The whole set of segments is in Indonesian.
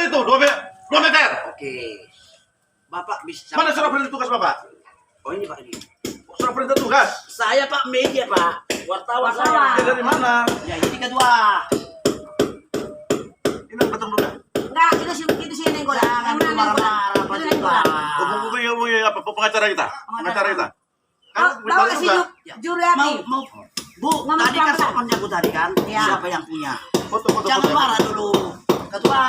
itu 2 meter. Oke. Bapak bisa. Mana surat perintah tugas Bapak? Oh ini Pak ini. Surat perintah tugas. Saya Pak media Pak. Wartawan Ya, saya. dari mana? Ya ini kedua. Ini betul juga. Enggak, itu sini kok. Jangan marah-marah Pak juga. Hubungi apa pengacara kita? Pengacara kita. Kan Bawa ke juga. sini Juriati. Mau Bu, Ngomong tadi kan pelan-pelan. sokonnya Bu tadi kan. Ya. Siapa yang punya? Foto. Jangan marah dulu. Ketua.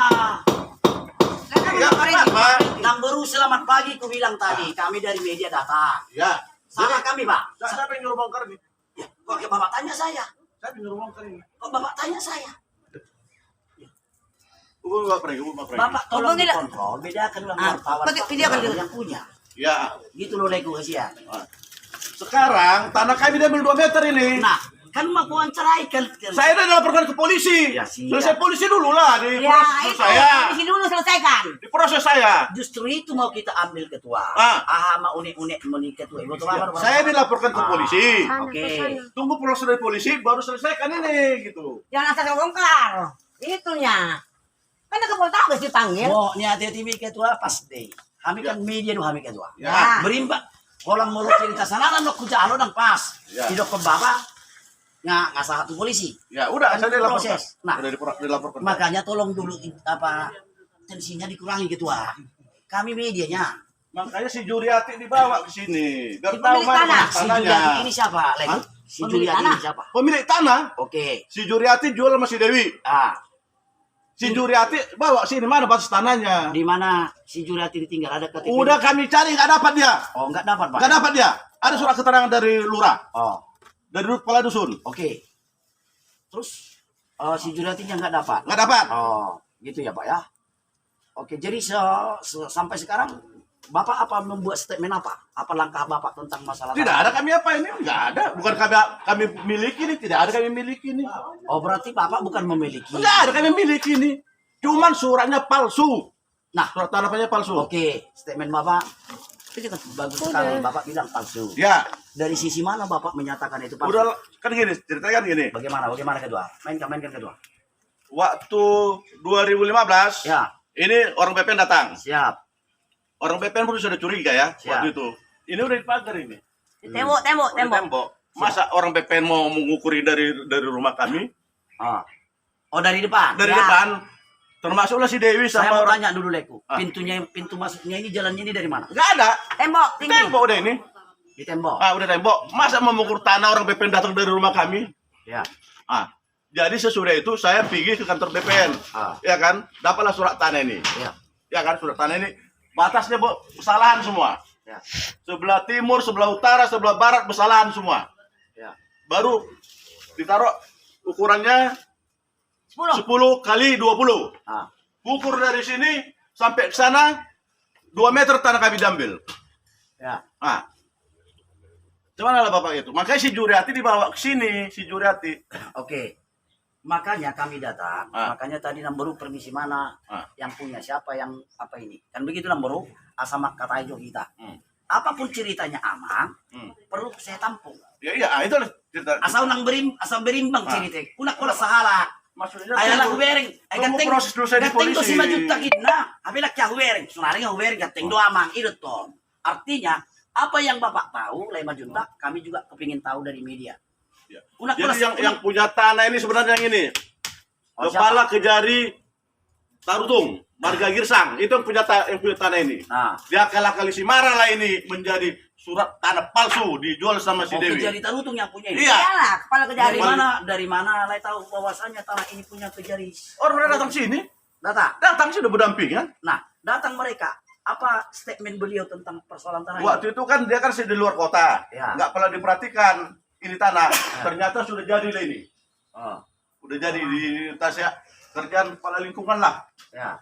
Ya, Pak. Namboru selamat pagi ku bilang tadi. Kami dari media datang. Ya. Salah kami Pak. Siapa yang nyuruh bongkar ini? Ya, kok Bapak tanya saya? Siapa yang nyuruh bongkar ini? Kok Bapak tanya saya? Hubungi Bapak Pregi, hubungi Bapak Pregi. Bapak tolong Hubungi lah. dikontrol. Bedakanlah Ah, wartawan. betul, bedakan dulu. yang punya. Ya. Gitu loh Lego kasihan. Sekarang tanah kami diambil 2 meter ini. Nah, kan mau wawancarai kan. Saya udah dilaporkan ke polisi. Ya, siap. Selesai polisi dulu lah di Ya, proses itu. saya. Di sini dulu selesaikan. Di proses saya. Justru itu mau kita ambil ketua. Ah. Mau unik-unik meni ketua. Ibu tuh apa? Saya dilaporkan ke polisi. Oke. Tunggu proses dari polisi baru selesaikan ini gitu. Jangan asal bongkar. Itunya. Kan ada kepala tahu dipanggil. Mau nya TV ketua pas deh. Kami kan media nu kami ketua. Ya. Berimba. Orang mau cerita sana dan kuja alo dan pas. Ya. Tidak ke bapak. Nggak satu polisi. Ya udah Kan saya dilaporkan. proses. Nah. Udah dilaporkan. Makanya tolong dulu apa tensinya dikurangi ketua. Kami medianya. Makanya si Juriati dibawa ke sini. Biar Si tahu pemilik mana tanah. Si tanahnya. Juliati ini siapa? Lek? Hah? Si Pemilik Juliati tanah. ini siapa? Pemilik tanah. Oke. Si Juriati jual sama si Dewi. Si Juriati bawa sini mana batas tanahnya. Di mana si Juliati ditinggal ada KTP? Udah kami cari nggak dapat dia. Oh, enggak dapat, Pak. Nggak dapat dia. Ada surat keterangan dari lurah, Oh, dari kepala dusun. oke. Terus si Juliatinya enggak dapat. Nggak dapat. Oh, gitu ya, Pak ya. Oke, jadi sampai sekarang Bapak apa membuat statement apa? Apa langkah Bapak tentang masalah Tidak ada kami apa ini, nggak ada. Bukan kami miliki ini, tidak ada kami miliki ini. Oh, berarti Bapak bukan memiliki. Nggak ada kami miliki ini. Cuman suratnya palsu. Nah, Surat tanahnya palsu. oke, statement Bapak itu kan bagus sekali. Bapak bilang palsu. Ya, Dari sisi mana Bapak menyatakan itu palsu? udah kan gini, ceritanya kan gini. Bagaimana kedua? Mainkan kedua. Waktu 2015, Ya, ini orang BPN datang. siap. Orang BPN pun sudah curiga ya Siap. waktu itu. Ini udah dipagar ini. Tembok. Udah tembok. Masa orang BPN mau mengukuri dari rumah kami? Oh, dari depan. Dari Ya. depan. Termasuklah si Dewi Saya sama mau orang. tanya dulu Leku. Ah. Pintu masuknya ini jalannya ini dari mana? Nggak ada. Tembok tinggi. Tembok udah ini. Di tembok. Udah tembok. Masa mau mengukur tanah orang BPN datang dari rumah kami? Ya. Jadi sesudah itu saya pergi ke kantor BPN. Ah. Ya kan? Dapatlah surat tanah ini. Ya. Ya kan, surat tanah ini. Batasnya kesalahan semua. Ya. Sebelah timur, sebelah utara, sebelah barat kesalahan semua. Ya. Baru ditaruh ukurannya 10 kali 20. Ah. Ukur dari sini sampai ke sana 2 meter tanah kami diambil. Ya. Gimana lah Bapak itu? Makanya si Juriati dibawa ke sini, si Juriati. Oke. Makanya kami datang. Makanya tadi Namboru permisi mana? Yang punya siapa yang apa ini? Kan begitu Namboru. Asama kata aja kita. Apapun ceritanya aman, perlu saya tampung. Ya, itu cerita. Asal berimbang cerita. Kuna salah. Maksudnya Ayalah hubereng. Ay tunggu ganteng. proses dulu saya di Ganteng polisi. 5 juta gitna. Apila kya hubereng. Sunari nga hubereng ganteng do amang idot ton. Artinya apa yang Bapak tahu 5 juta, kami juga kepingin tahu dari media. Ya. Unak Jadi yang punya tanah ini sebenarnya yang ini. Oh, Kepala Kejari Tarutung, Marga Girsang, itu yang punya tanah ini. Nah, Dia kalah-kali si Mara lah ini menjadi surat tanah palsu dijual sama si Dewi. Kejari Tarutung yang punya ini. Iya. Iyalah, kepala kejari. Dari mana Lai tahu bahwasanya tanah ini punya Kejari? Orang udah datang sini, Datang sih udah berdampingan. Nah, datang mereka. Apa statement beliau tentang persoalan tanah ini? Waktu itu kan dia kan di luar kota, Ya. nggak pernah diperhatikan ini tanah. Ternyata sudah jadi lah ini, Oh, udah jadi di tasnya kerjaan kepala lingkungan lah. ya,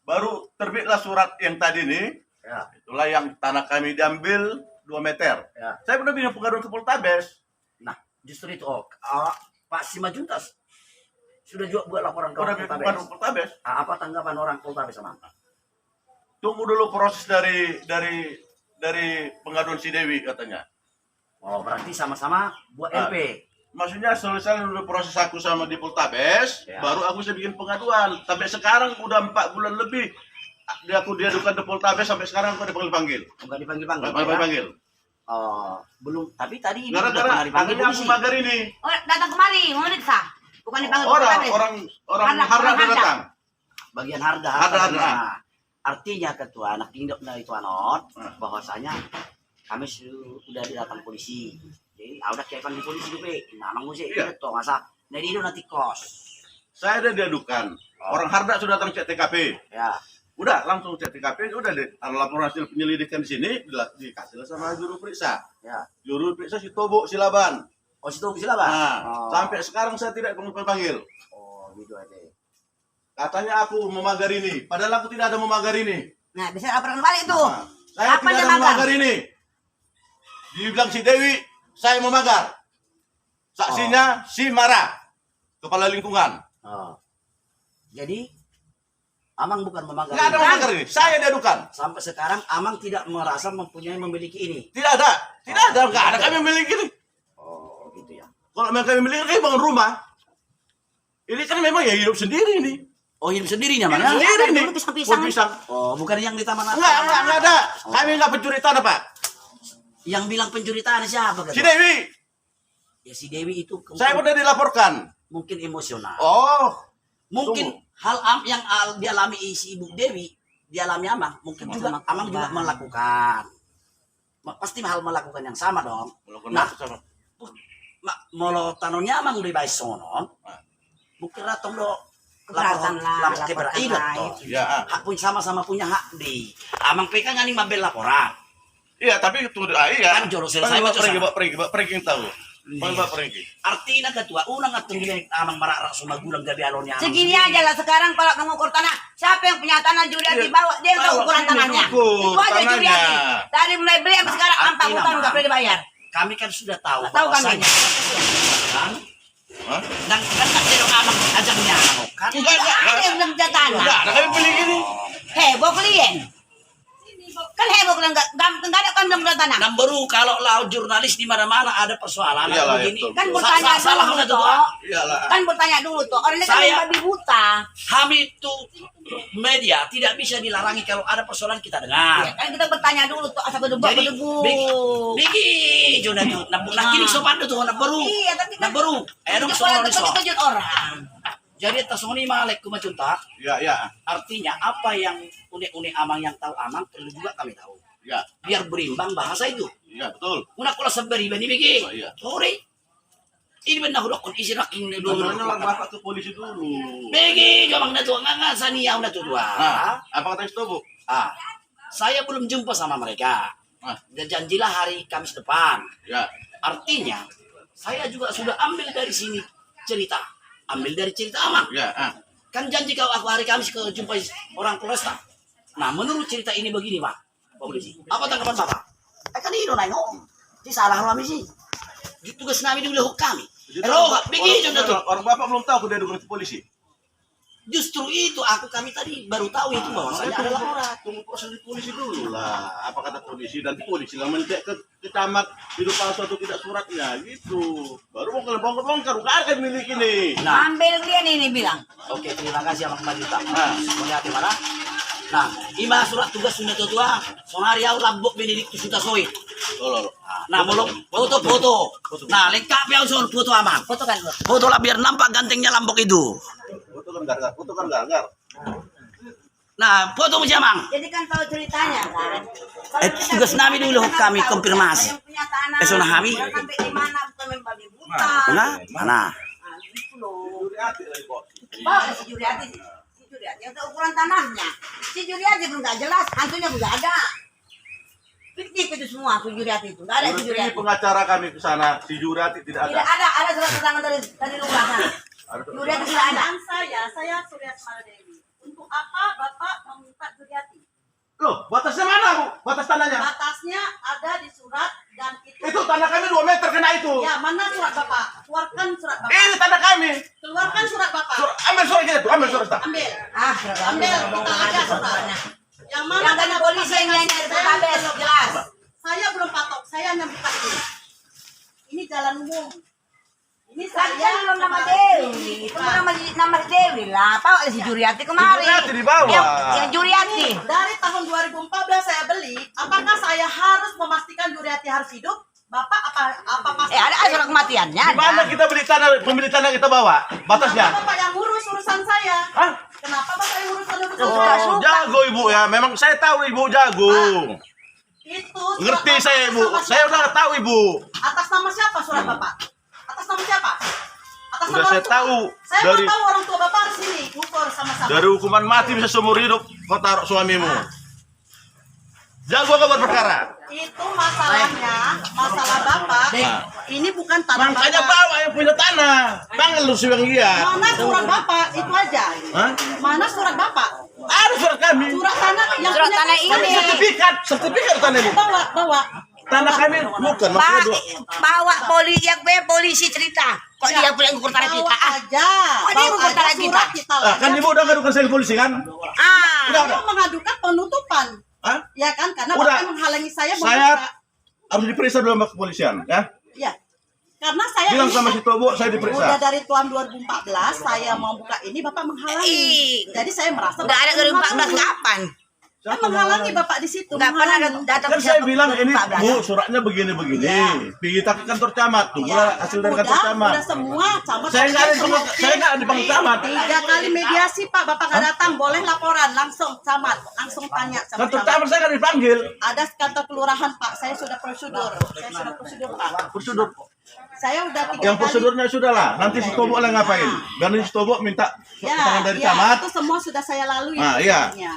Baru terbitlah surat yang tadi nih. ya, Itulah yang tanah kami diambil 2 meter. ya. Saya pernah bilang pengaduan ke Poltabes. Nah, justru itu Pak Simajuntas sudah juga buat laporan ke Udah orang bilang Poltabes. pengaduan Poltabes. Apa tanggapan orang Poltabes sama? Tunggu dulu proses dari pengaduan si Dewi katanya. Oh, berarti sama-sama buat Ah. LP. Maksudnya selesai dulu proses aku sama di Poltabes, Ya. baru aku bisa bikin pengaduan. Tapi sekarang udah 4 bulan lebih aku diadukan di Poltabes, sampai sekarang aku dipanggil-panggil. Bukan dipanggil-panggil. Ya? Panggil. Oh, belum. Tapi tadi ibu Gara-gara udah pernah dipanggil akhirnya aku polisi. magar ini. Oh, datang kemari, mau meriksa. Bukan dipanggil Orang Harda datang. Bagian harga. Harga. Nah, artinya ketua anak induk dari itu anot, Hmm. bahwasanya kami sudah datang polisi. Jadi udah kayak panggil polisi juga. Nah, nanggung sih. Iya. Itu masa. Dari itu nanti kos. Saya udah diadukan. Orang Harda sudah datang cek TKP. Ya. Udah langsung cek TKP, udah deh. Laporan hasil penyelidikan di sini dikasih sama juru periksa. Ya. Juru periksa si Tobo Silaban. Oh, situ bisa lah, Bang. Nah, Oh. sampai sekarang saya tidak panggil. Oh, gitu aja. Katanya aku memagar ini, padahal aku tidak ada memagar ini. Nah, bisa laporan balik tuh. Nah, saya Apa tidak dia ada magar? memagar ini. Dibilang si Dewi, saya memagar. Saksinya si Mara, kepala lingkungan. Oh. Jadi Amang bukan memagar. Nggak ada ini. memagar ini, saya diadukan. Sampai sekarang Amang tidak merasa memiliki ini. Tidak ada, nggak ada kami memiliki ini. Oh, gitu ya. Kalau mereka memiliki, kami bangun rumah. Ini kan memang ya hidup sendiri ini. Oh, hidup sendirinya Hidup mana? sendiri ada nih. dulu pisang-pisang. Pohon pisang. Oh, bukan yang di taman. Enggak ada. Kami nggak pencuri tanah, Pak. Yang bilang pencuri tanah siapa? Si Dewi, Ya si Dewi itu saya pernah dilaporkan. mungkin emosional. Oh, Mungkin tunggu. hal yang dialami si Ibu Dewi, dialami Amang, mungkin juga Sama Amang juga korban. melakukan. Pasti hal melakukan yang sama dong. Nah, molo tanonnya Amang di bayi sono. Mungkin ratong do Keberatan lah, lapor laporkan keberatan lah, toh. itu. Ya. Hak pun sama-sama punya hak di. Amang PK ngani mabel laporan. Iya, tapi tunggu dulu. Iya. Kan jolo selesai Panggil baca Pak Pergi tahu. Panggil Pak Pergi. Artinya ketua unang atong bilang Amang marak sumagulang gabi alonnya. Segini aja lah sekarang kalau mengukur tanah. Siapa yang punya tanah Juriati bawa dia Bawa, tahu ukuran ini tanahnya. ukur Itu aja tanahnya. Juriati. Dari mulai beli sampai sekarang 4 Artinya, tahun nggak Mak. pernah dibayar. Kami kan sudah tahu Tahu kami. bahwasanya kan Hah? dan kan tak jadi Amang ajaknya kan. Enggak. Ada yang belum punya tanah. Enggak, ada kami beli gini. Heboh klien. Kan heboh kan nggak ada kan belum punya tanah. Dan baru kalau laut jurnalis di mana-mana ada persoalan Iyalah, begini. betul. Kan bertanya Salah dulu udah toh. tua. Iyalah. Kan bertanya dulu tuh. Orang ini kan Saya- yang babi buta. Kami itu media tidak bisa dilarangi kalau ada persoalan kita dengar. Ya, kan kita bertanya dulu tuh asal berdebu. Bigi Jona tuh nak kini sopan tuh nak baru. Iya, tapi kan Nak baru. Dong Itu soal orang so. kejut orang. Jadi tasoni malek kumacunta. Ya. Artinya apa yang unik-unik Amang yang tahu Amang perlu juga kami tahu. Ya. Biar berimbang bahasa itu. Ya, betul. Una kula sabari bani bigi. Oh, iya. Sorry. Ini benar udah kon isi raking dulu. Namanya orang bapak ke polisi dulu. Begi gamang na tuh nganga sania udah tuh dua. Nah, apa kata Stobo? Ah, saya belum jumpa sama mereka. Ah. Dan janjilah hari Kamis depan. Ya. Artinya saya juga sudah ambil dari sini cerita. Ambil dari cerita Amang. Ya. Kan janji kau aku hari Kamis ke jumpai orang Polresta. Nah, menurut cerita ini begini, Pak. Polisi. Apa tanggapan Bapak? Kan ini nai ngomong. Ini salah kami sih. Tugas kami dulu kami. Begini Orang bapak belum tahu aku diadukan ke polisi. Justru itu kami tadi baru tahu itu bahwasanya ada laporan. Tunggu proses di polisi dulu lah. Apa kata polisi, dan polisi lah mencek ke camat hidup palsu atau tidak suratnya gitu. Baru mau bongkar udah ada milik ini. Nah, Ambil dia ini bilang. oke, terima kasih Abang Majuta. Nah. Melihat di mana? Nah, ima surat tugas sudah tua. Sonari au lambok Benediktus sudah soi. Loh. Nah, belum foto. Nah, lengkap ya usul foto Amang. Foto kan. Foto lah biar nampak gantengnya lambok itu. Foto kan gargar. Nah, foto macam Amang. Jadi kan tahu ceritanya kan. Tugas kami dulu kami konfirmasi. Sonah kami. Sampai di mana bukan membabi buta. Mana? Nah, gitu loh. Bawa si Juriati. Si Juriati yang tahu ukuran tanahnya. Si Juriati pun nggak jelas, hantunya pun nggak ada. Fiktif itu semua si Juriati itu. Nggak ada si Ini Juriati. pengacara kami ke sana, si Jurati tidak Tidak ada. ada surat keterangan dari luar sana. Juriati tidak ada. Saya Suryati Maladewi. Untuk apa Bapak meminta Juriati? Loh, batasnya mana, Bu? Batas tanahnya? Batasnya ada di surat dan Itu tanah kami 2 meter kena itu. Ya, mana surat Bapak? Keluarkan surat Bapak. Ini tanah kami. Keluarkan surat Bapak. Ambil surat kita tuh, ambil surat kita. Ambil. Ambil, kita ada suratnya. Yang mana Yang tanya polisi yang nyanyi dari Poltabes, jelas. Saya belum patok, saya hanya buka ini. Ini jalan umum. Ini saya belum nama Dewi. Itu nama Dewi lah. Pak si Juriati kemarin. Juriati dibawa. Yang Juriati. Dari tahun 2014 saya beli, apakah saya harus memastikan Juriati harus hidup? Bapak apa pasti? Ada surat kematiannya. Di mana kita beli tanah, pemilik tanah kita bawa? Batasnya? Kenapa Bapak yang ngurus urusan saya? Hah? Kenapa Bapak yang urusan Suka, saya? suka. Jago ibu ya, memang saya tahu ibu jago. Itu Ngerti surat saya Bapak ibu, sama saya udah tahu ibu. Atas nama siapa surat Bapak? Atas nama siapa? Atas Udah nama saya orang tua. tahu Saya dari- mau tahu orang tua Bapak harus sini, ngukur sama-sama. Dari hukuman mati bisa seumur hidup kau taruh suamimu. Jago kau berperkara. Itu masalahnya, masalah Bapak. Nah. Ini bukan tanah Makanya Bapak. bawa yang punya tanah. Panggil lu si Bang Iya. Mana surat Bapak? Itu aja. Hah? Mana surat Bapak? Ada surat kami. Surat tanah yang Surat punya tanah Kami ini. sertifikat tanah ibu. bawa. Tanah kami bukan Pak, maksudnya dua. bawa polisi cerita. Kok dia punya ngukur tanah kita? Bawa aja. Kok dia Bawa ngukur aja tanah surat kita? kita Ah, kan ibu udah ngadukan saya ke polisi kan? Udah. Saya mengadukan penutupan. Hah? Ya kan? Karena Udah. Bapak menghalangi saya Saya membuka. harus diperiksa dulu sama kepolisian ya. Ya. Karena saya Bilang ini sama kan si Tobo saya udah diperiksa. dari tahun 2014 saya mau buka ini Bapak menghalangi. Ih. Jadi saya merasa Udah ada Bapak 2014 menghalangi. kapan? Saya menghalangi Bapak di situ. Enggak pernah menghalangi. datang Kan saya bilang ini 2014. bu suratnya begini-begini. Ya. Pergi kita ke kantor camat tuh. Ya, Hasil dari kantor camat. udah semua camat. Saya nggak ada di peng- saya nggak ada di peng camat. 3 kali mediasi Pak, Bapak nggak datang, boleh laporan langsung camat, langsung tanya sama Kantor camat. camat saya nggak dipanggil. Ada kantor kelurahan Pak, saya sudah prosedur, Pak. Prosedur. Saya udah 3 Yang kali. prosedurnya sudah lah. Nanti si Tobo lah ngapain? Biar si Tobo minta Ya, tangan dari ya, camat. itu semua sudah saya lalui. Ah, iya. prosesnya.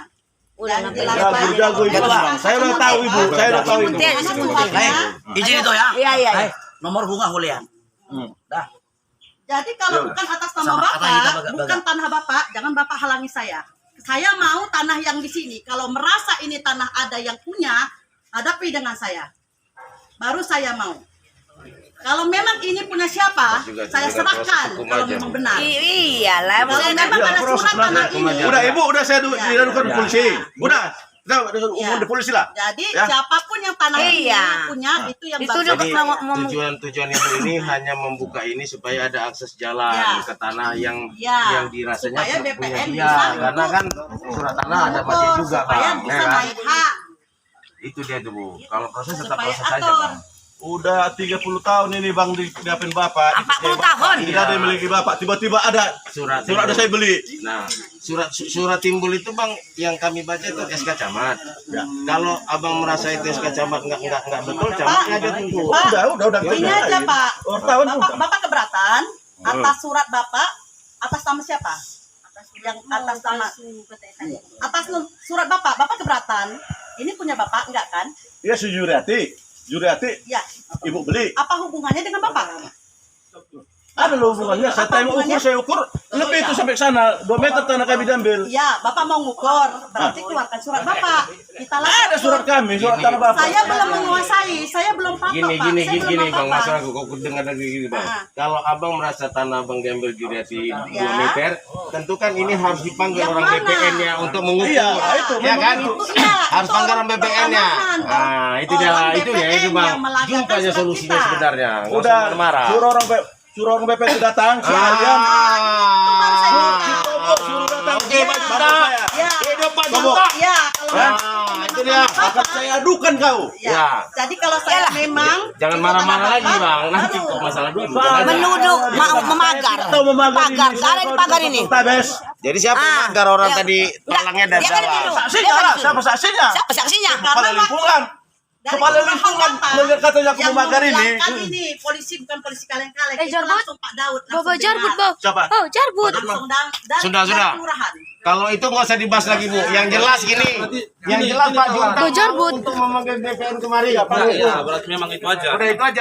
Udah Dan nanti jelas, Jago, Pak. jago ibu Jelas, bang. Saya udah semua tahu Pak. ibu. Saya udah tahu ibu. Penting. Mana suratnya? Izin itu ya. Iya, iya. Hai, nomor bunga Hulian. Dah. Jadi kalau bukan atas nama Sama Bapak, kata kita, Bapak. bukan tanah Bapak, jangan Bapak halangi saya. Saya mau tanah yang di sini. Kalau merasa ini tanah ada yang punya, hadapi dengan saya. Baru saya mau. Kalau memang ini punya siapa, saya serahkan kalau memang benar. Iyalah, Kalau maksudnya memang ada surat tanah ini. Udah ibu, udah saya dilakukan Ya. polisi. Udah. Kita Ya. umum di polisi lah. Jadi Ya. siapapun yang tanah ini Iya. punya itu yang Itu bagus. juga Jadi tujuan ibu ini hanya membuka ini supaya ada akses jalan Ya. ke tanah yang Ya. yang dirasanya Supaya punya BPN dia, bisa karena kan surat tanah ada mati mengukur, juga supaya bang, bisa ya kan? naik hak. Itu dia tuh bu. Kalau proses tetap Supaya proses saja atur. bang. Udah 30 tahun ini bang diapin bapak. 40 tahun. Tidak ada yang miliki bapak. Tiba-tiba ada Surat ada saya beli. Nah, surat timbul itu bang yang kami baca itu SK camat. Ya. Kalau abang merasa itu SK camat nggak betul, camatnya aja tunggu. Pak, Udah. Ini aja Pak. Wartawan Bapak, udah. Bapak keberatan atas surat Bapak atas nama siapa? Yang atas nama surat Bapak keberatan. Ini punya Bapak enggak kan? Iya si Juriati. Juriati Ya. ibu beli. Apa hubungannya dengan Bapak? Ada loh hubungannya. Saya tanya saya ukur lebih itu sampai ke sana. 2 meter tanah kami diambil. Ya, Bapak mau ngukur, berarti keluarkan surat Bapak. Kita lakukan. Ada surat kami, surat tanah bapak. Saya belum menguasai, saya belum paham Pak. Saya belum Gini bang, apa-apa. masalah kok dengar dari gini bang. Ah. Kalau abang merasa tanah abang diambil Juriati 2 Ya. meter, tentu kan ini harus dipanggil Yang orang mana? BPN-nya untuk mengukur. Iya, itu, Ya kan? itu. Iya, Harus itu panggil orang orang BPN-nya. pertanahan, Nah, itu dia, orang itu ya, itu BPN bang. yang melanggarkan Jumpanya surat solusinya kita. sebenarnya. Nggak usah Udah marah. suruh orang BP itu datang. Ah. Sekalian. Ah. Suruh datang. Oke, Pak Juta. Ya. Hidup Pak Tobo. Juta. Ya, kalau Hah? memang Itu dia. Akan saya adukan kau. Ya. Jadi kalau saya memang Jangan itu marah-marah tanah lagi Bapak, bang. Nanti baru. kok masalah duit. bukan aja. menuduh memagar. Tahu memagar Pagar, ini. gak ada di pagar ini. Tabes. Jadi siapa yang Ah, magar orang ya. tadi talangnya dan Dia kan dalam? dituduh. Saksinya lah, siapa saksinya? Siapa saksinya? Kepala lingkungan. Dari Kepala kelurahan lingkungan Bapak melihat katanya aku yang memagar ini. membilangkan ini polisi bukan polisi kaleng-kaleng. Itu Jarbut. langsung Pak Daud. Bawa jarbut, Bang. Siapa? Oh, jarbut. Langsung Sudah. dari kelurahan. Kalau itu nggak usah dibahas lagi bu. Yang jelas gini, yang jelas Pak Junta Bawa jarbut. untuk memanggil BPN kemari. Ya, berarti memang itu aja. Udah itu aja.